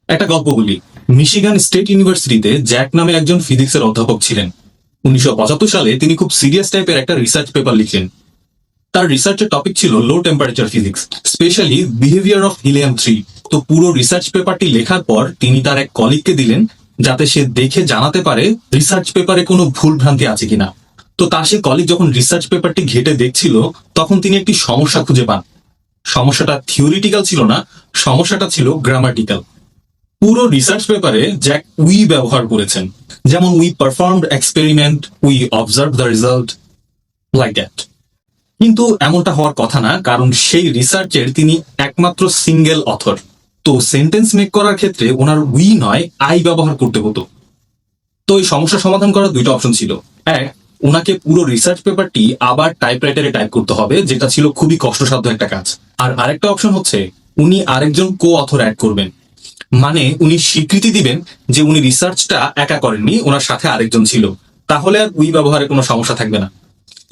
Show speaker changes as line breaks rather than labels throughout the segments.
একটা গল্প বলি। মিশিগান স্টেট ইউনিভার্সিটিতে জ্যাক নামে একজন ফিজিক্সের অধ্যাপক ছিলেন। 1975 সালে তিনি খুব সিরিয়াস টাইপের একটা রিসার্চ পেপার লিখলেন। তার রিসার্চের টপিক ছিল low temperature physics, specially behaviour of helium three. তো পুরো রিসার্চ পেপারটি লেখার পর তিনি তার এক কলিগকে দিলেন, যাতে সে দেখে জানাতে পারে রিসার্চ পেপারে কোনো ভুল ভ্রান্তি আছে কিনা। তো তার সেই কলিগ যখন রিসার্চ পেপারটি ঘেটে দেখছিল, তখন তিনি একটি সমস্যা খুঁজে পান। সমস্যাটা থিওরিটিক্যাল ছিল না, সমস্যাটা ছিল গ্রামাটিক্যাল। পুরো রিসার্চ পেপারে জ্যাক উই ব্যবহার করেছেন, যেমন we performed experiment, we observe the result, like that. কিন্তু এমনটা হওয়ার কথা না, কারণ সেই রিসার্চের তিনি একমাত্র সিঙ্গেল অথর। তো সেন্টেন্স মেক করার ক্ষেত্রে ওনার উই নয়, আই ব্যবহার করতে হতো। তো এই সমস্যা সমাধান করার দুইটা অপশন ছিল। এক, ওনাকে পুরো রিসার্চ পেপারটি আবার টাইপরাইটারে টাইপ করতে হবে, যেটা ছিল খুবই কষ্টসাধ্য একটা কাজ। আর আরেকটা অপশন হচ্ছে উনি আরেকজন কো অথর অ্যাড করবেন, মানে উনি স্বীকৃতি দিবেন যে উনি রিসার্চটা একা করেননি, ওনার সাথে আরেকজন ছিল। তাহলে আর উই ব্যবহারে কোনো সমস্যা থাকবে না।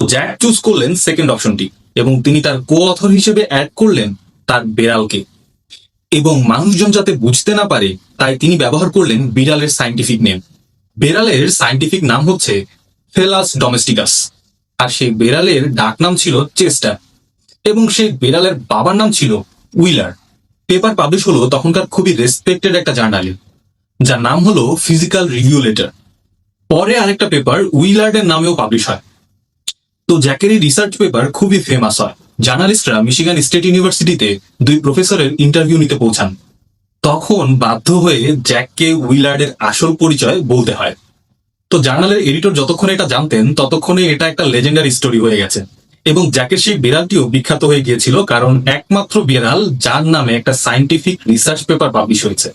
জ্যাক চুজ করলেন সেকেন্ড অপশনটি, এবং তিনি তার কো অথর হিসেবে অ্যাড করলেন তার বেড়ালকে। এবং মানুষজন যাতে বুঝতে না পারে, তাই তিনি ব্যবহার করলেন বিড়ালের সাইন্টিফিক নেম। বেড়ালের সাইন্টিফিক নাম হচ্ছে ফেলাস ডোমেস্টিকাস, আর সেই বেড়ালের ডাক নাম ছিল চেস্টার, এবং সেই বেড়ালের বাবার নাম ছিল উইলার। পেপার পাবলিশ হলো তখনকার খুবই রেসপেক্টেড একটা জার্নালে, যার নাম হলো ফিজিক্যাল রিভিউ লেটার। পরে আরেকটা পেপার উইলার্ডের নামেও পাবলিশ হয়। তো জ্যাকের এই রিসার্চ পেপার খুবই ফেমাস হয়। জার্নালিস্টরা মিশিগান স্টেট ইউনিভার্সিটিতে দুই প্রফেসরের ইন্টারভিউ নিতে পৌঁছান। তখন বাধ্য হয়ে জ্যাককে উইলার্ডের আসল পরিচয় বলতে হয়। তো জার্নালের এডিটর যতক্ষণে এটা জানতেন, ততক্ষণে এটা একটা লেজেন্ডারি স্টোরি হয়ে গেছে। এবং জ্যাকের সেই বিড়ালটিও বিখ্যাত হয়ে গিয়েছিল, কারণ একমাত্র বিড়াল যার নামে একটা সায়েন্টিফিক রিসার্চ পেপার পাবলিশ হয়েছে।